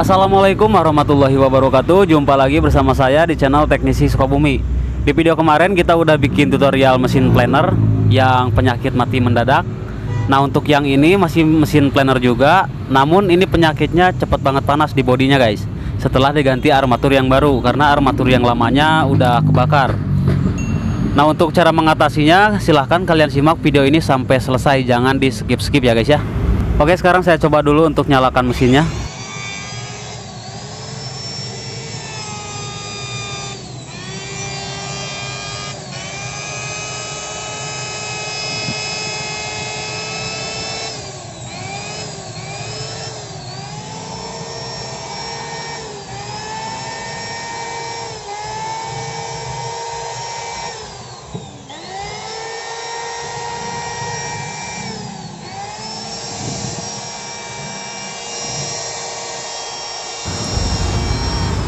Assalamualaikum warahmatullahi wabarakatuh. Jumpa lagi bersama saya di channel Teknisi Sukabumi. Di video kemarin kita udah bikin tutorial mesin planer yang penyakit mati mendadak. Nah, untuk yang ini masih mesin planer juga, namun ini penyakitnya cepet banget panas di bodinya guys, setelah diganti armatur yang baru karena armatur yang lamanya udah kebakar. Nah, untuk cara mengatasinya silahkan kalian simak video ini sampai selesai, jangan di skip-skip ya guys ya. Oke, sekarang saya coba dulu untuk nyalakan mesinnya.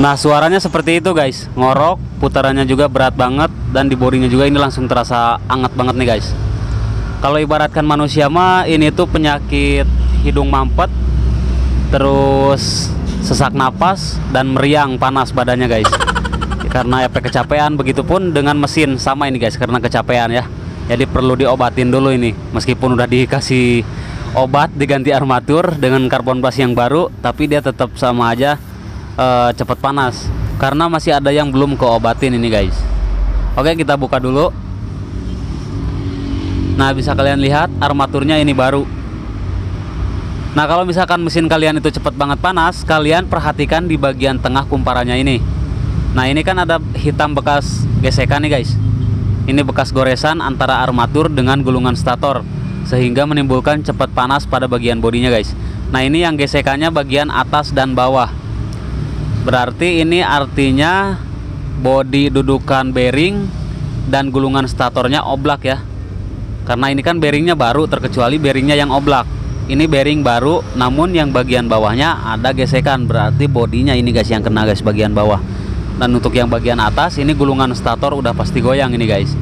Nah, suaranya seperti itu guys, ngorok, putarannya juga berat banget, dan di bodinya juga ini langsung terasa hangat banget nih guys. Kalau ibaratkan manusia mah ini tuh penyakit hidung mampet, terus sesak napas, dan meriang panas badannya guys, karena efek kecapean. Begitupun dengan mesin sama ini guys, karena kecapean ya. Jadi perlu diobatin dulu ini, meskipun udah dikasih obat diganti armatur dengan karbon blas yang baru, tapi dia tetap sama aja cepat panas karena masih ada yang belum keobatin ini guys. Oke, kita buka dulu. Nah, bisa kalian lihat armaturnya ini baru. Nah, kalau misalkan mesin kalian itu cepat banget panas, kalian perhatikan di bagian tengah kumparannya ini. Nah, ini kan ada hitam bekas gesekan nih guys. Ini bekas goresan antara armatur dengan gulungan stator, sehingga menimbulkan cepat panas pada bagian bodinya guys. Nah, ini yang gesekannya bagian atas dan bawah. Berarti ini artinya bodi dudukan bearing dan gulungan statornya oblak ya. Karena ini kan bearingnya baru, terkecuali bearingnya yang oblak. Ini bearing baru, namun yang bagian bawahnya ada gesekan. Berarti bodinya ini guys yang kena guys, bagian bawah. Dan untuk yang bagian atas ini gulungan stator udah pasti goyang ini guys.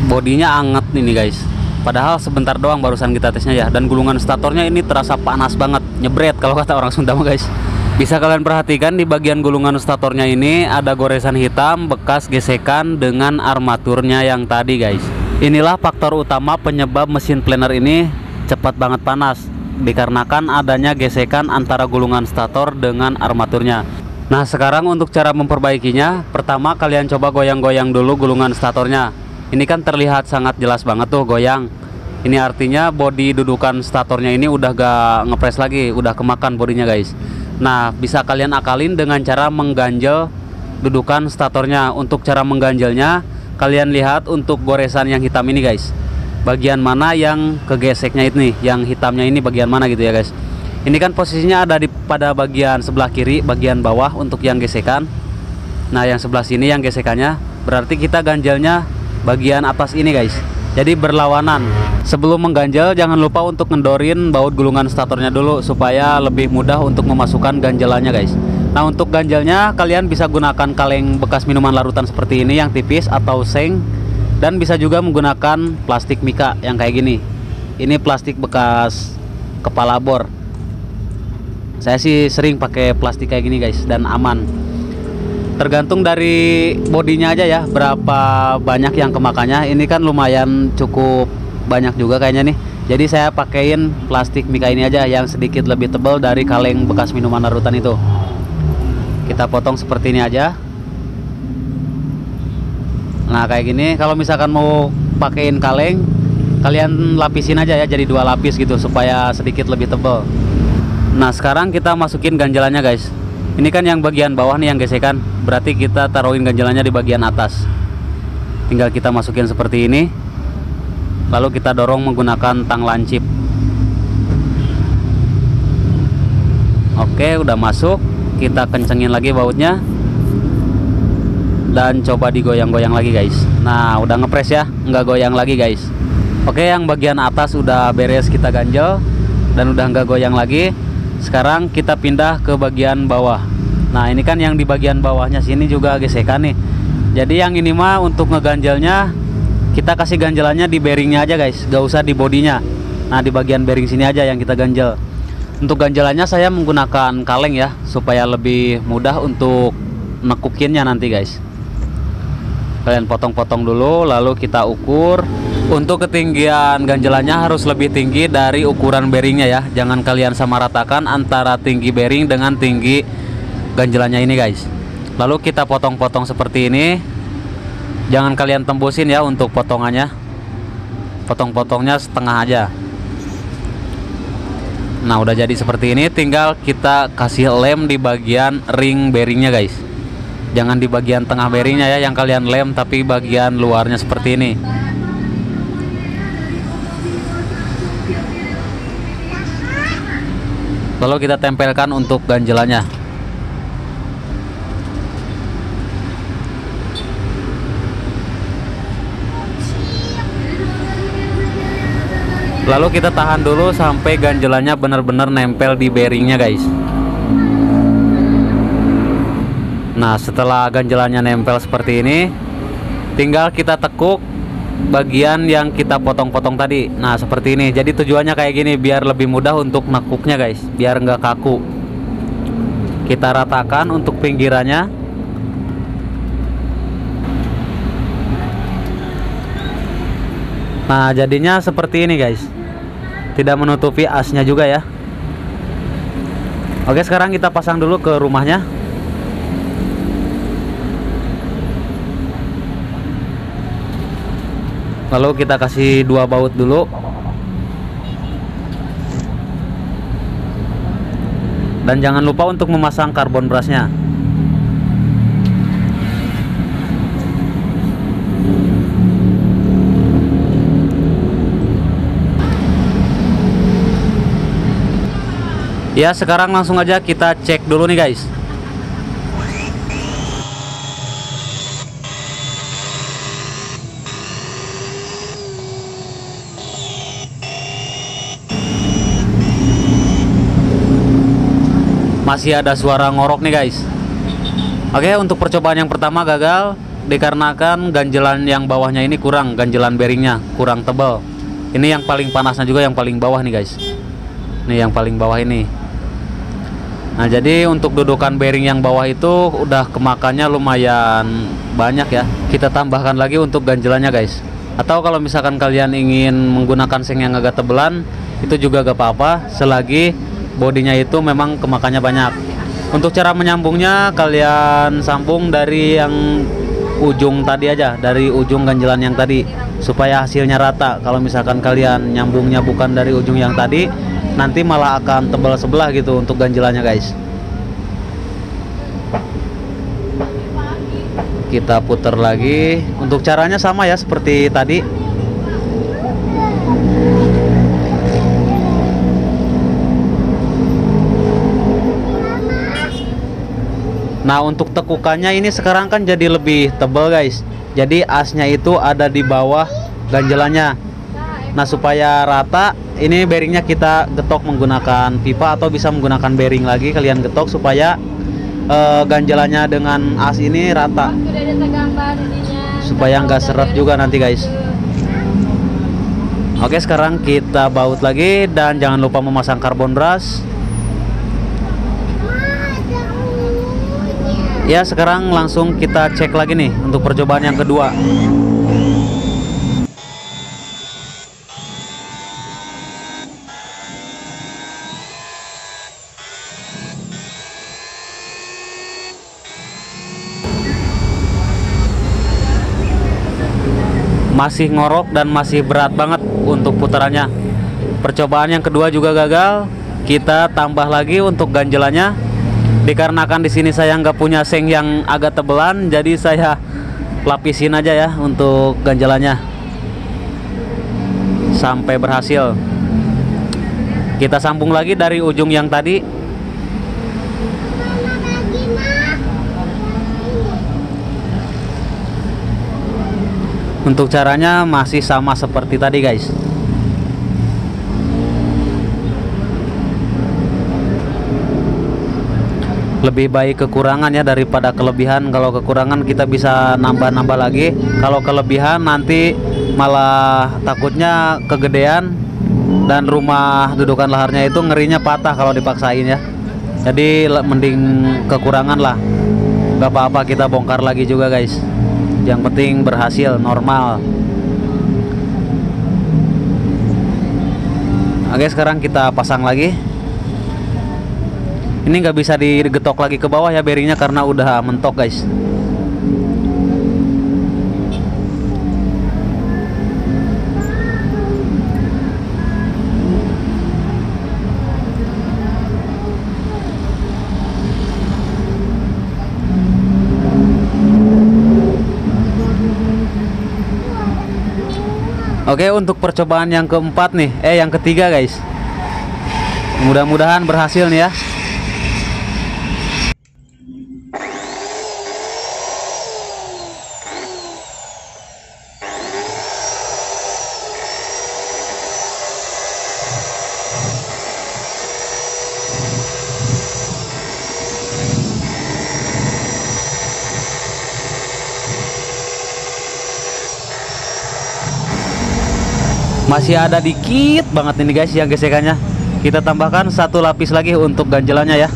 Bodinya anget ini guys. Padahal sebentar doang barusan kita tesnya ya. Dan gulungan statornya ini terasa panas banget, nyebret kalau kata orang Sunda mah guys. Bisa kalian perhatikan di bagian gulungan statornya ini ada goresan hitam bekas gesekan dengan armaturnya yang tadi guys. Inilah faktor utama penyebab mesin planer ini cepat banget panas, dikarenakan adanya gesekan antara gulungan stator dengan armaturnya. Nah, sekarang untuk cara memperbaikinya, pertama kalian coba goyang-goyang dulu gulungan statornya. Ini kan terlihat sangat jelas banget tuh goyang. Ini artinya bodi dudukan statornya ini udah gak ngepres lagi, udah kemakan bodinya guys. Nah, bisa kalian akalin dengan cara mengganjel dudukan statornya. Untuk cara mengganjelnya, kalian lihat untuk goresan yang hitam ini guys, bagian mana yang kegeseknya ini, yang hitamnya ini bagian mana gitu ya guys. Ini kan posisinya ada pada bagian sebelah kiri, bagian bawah untuk yang gesekan. Nah, yang sebelah sini yang gesekannya, berarti kita ganjelnya bagian atas ini guys. Jadi berlawanan. Sebelum mengganjel jangan lupa untuk ngendorin baut gulungan statornya dulu supaya lebih mudah untuk memasukkan ganjelannya guys. Nah, untuk ganjelnya kalian bisa gunakan kaleng bekas minuman larutan seperti ini yang tipis atau seng, dan bisa juga menggunakan plastik mika yang kayak gini. Ini plastik bekas kepala bor. Saya sih sering pakai plastik kayak gini guys dan aman. Tergantung dari bodinya aja ya, berapa banyak yang kemakannya. Ini kan lumayan cukup banyak juga kayaknya nih. Jadi saya pakein plastik mika ini aja yang sedikit lebih tebal dari kaleng bekas minuman larutan itu. Kita potong seperti ini aja. Nah, kayak gini. Kalau misalkan mau pakein kaleng, kalian lapisin aja ya, jadi 2 lapis gitu supaya sedikit lebih tebal. Nah, sekarang kita masukin ganjelannya guys. Ini kan yang bagian bawah nih yang gesekan, berarti kita taruhin ganjelannya di bagian atas. Tinggal kita masukin seperti ini, lalu kita dorong menggunakan tang lancip. Oke, udah masuk. Kita kencengin lagi bautnya dan coba digoyang-goyang lagi guys. Nah, udah ngepres ya, nggak goyang lagi guys. Oke, yang bagian atas udah beres kita ganjel dan udah nggak goyang lagi. Sekarang kita pindah ke bagian bawah. Nah, ini kan yang di bagian bawahnya sini juga gesekan nih. Jadi yang ini mah untuk ngeganjelnya kita kasih ganjelannya di bearingnya aja guys, gak usah di bodinya. Nah, di bagian bearing sini aja yang kita ganjel. Untuk ganjalannya saya menggunakan kaleng ya, supaya lebih mudah untuk nekukinnya nanti guys. Kalian potong-potong dulu, lalu kita ukur. Untuk ketinggian ganjalannya harus lebih tinggi dari ukuran bearingnya ya. Jangan kalian samaratakan antara tinggi bearing dengan tinggi ganjalannya ini guys. Lalu kita potong-potong seperti ini. Jangan kalian tembusin ya untuk potongannya. Potong-potongnya setengah aja. Nah udah jadi seperti ini, tinggal kita kasih lem di bagian ring bearingnya guys. Jangan di bagian tengah bearingnya ya yang kalian lem, tapi bagian luarnya seperti ini. Lalu kita tempelkan untuk ganjalannya. Lalu kita tahan dulu sampai ganjalannya benar-benar nempel di bearingnya guys. Nah setelah ganjalannya nempel seperti ini, tinggal kita tekuk bagian yang kita potong-potong tadi. Nah seperti ini. Jadi tujuannya kayak gini, biar lebih mudah untuk nekuknya guys, biar nggak kaku. Kita ratakan untuk pinggirannya. Nah jadinya seperti ini guys, tidak menutupi asnya juga ya. Oke, sekarang kita pasang dulu ke rumahnya. Lalu kita kasih 2 baut dulu. Dan jangan lupa untuk memasang karbon brasnya. Ya sekarang langsung aja kita cek dulu nih guys. Masih ada suara ngorok nih guys. Oke, untuk percobaan yang pertama gagal dikarenakan ganjelan yang bawahnya ini kurang, ganjelan bearingnya kurang tebal. Ini yang paling panasnya juga yang paling bawah nih guys. Nih yang paling bawah ini. Nah jadi untuk dudukan bearing yang bawah itu udah kemakannya lumayan banyak ya. Kita tambahkan lagi untuk ganjelannya guys. Atau kalau misalkan kalian ingin menggunakan seng yang agak tebelan, itu juga gak apa-apa, selagi bodinya itu memang kemakannya banyak. Untuk cara menyambungnya, kalian sambung dari yang ujung tadi aja, dari ujung ganjelan yang tadi, supaya hasilnya rata. Kalau misalkan kalian nyambungnya bukan dari ujung yang tadi, nanti malah akan tebal sebelah gitu untuk ganjelannya guys. Kita putar lagi. Untuk caranya sama ya seperti tadi. Nah untuk tekukannya ini sekarang kan jadi lebih tebal guys. Jadi asnya itu ada di bawah ganjelannya. Nah supaya rata, ini bearingnya kita getok menggunakan pipa atau bisa menggunakan bearing lagi, kalian getok supaya ganjalannya dengan as ini rata, supaya nggak seret juga nanti guys. Oke, sekarang kita baut lagi dan jangan lupa memasang karbon brush. Ya sekarang langsung kita cek lagi nih untuk percobaan yang kedua. Masih ngorok dan masih berat banget untuk putarannya. Percobaan yang kedua juga gagal. Kita tambah lagi untuk ganjelannya. Dikarenakan di sini saya nggak punya seng yang agak tebelan, jadi saya lapisin aja ya untuk ganjelannya sampai berhasil. Kita sambung lagi dari ujung yang tadi. Untuk caranya masih sama seperti tadi guys. Lebih baik kekurangan ya daripada kelebihan. Kalau kekurangan kita bisa nambah-nambah lagi. Kalau kelebihan nanti malah takutnya kegedean, Dan rumah dudukan laharnya itu ngerinya patah kalau dipaksain ya. Jadi mending kekurangan lah. Gak apa-apa, kita bongkar lagi juga guys. Yang penting berhasil normal. Oke, sekarang kita pasang lagi. Ini nggak bisa digetok lagi ke bawah ya bearingnya karena udah mentok guys. Oke, untuk percobaan yang keempat nih, yang ketiga guys. Mudah-mudahan berhasil nih ya. Masih ada dikit banget ini guys yang gesekannya. Kita tambahkan satu lapis lagi untuk ganjelannya ya.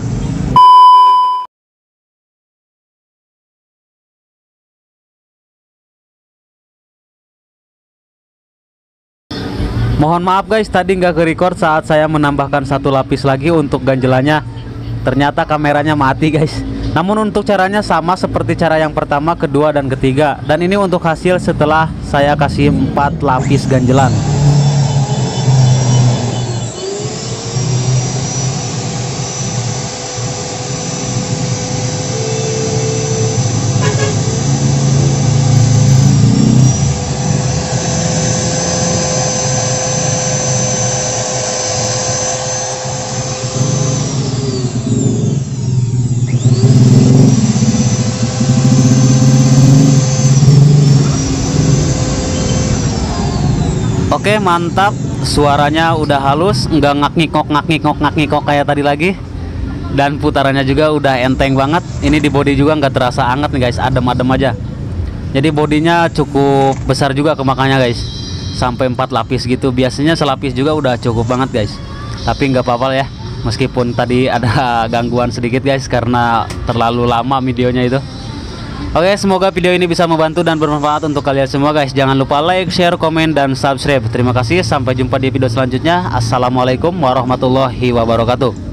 Mohon maaf guys, tadi nggak ke-record saat saya menambahkan satu lapis lagi untuk ganjelannya. Ternyata kameranya mati guys. Namun untuk caranya sama seperti cara yang pertama, kedua, dan ketiga. Dan ini untuk hasil setelah saya kasih 4 lapis ganjelan. Oke, mantap, suaranya udah halus, nggak ngak-ngikok kayak tadi lagi. Dan putarannya juga udah enteng banget. Ini di body juga nggak terasa anget nih guys, adem-adem aja. Jadi bodinya cukup besar juga kemakannya guys, sampai 4 lapis gitu. Biasanya selapis juga udah cukup banget guys. Tapi nggak apa-apa ya, meskipun tadi ada gangguan sedikit guys karena terlalu lama videonya itu. Oke, semoga video ini bisa membantu dan bermanfaat untuk kalian semua guys. Jangan lupa like, share, komen, dan subscribe. Terima kasih, sampai jumpa di video selanjutnya. Assalamualaikum warahmatullahi wabarakatuh.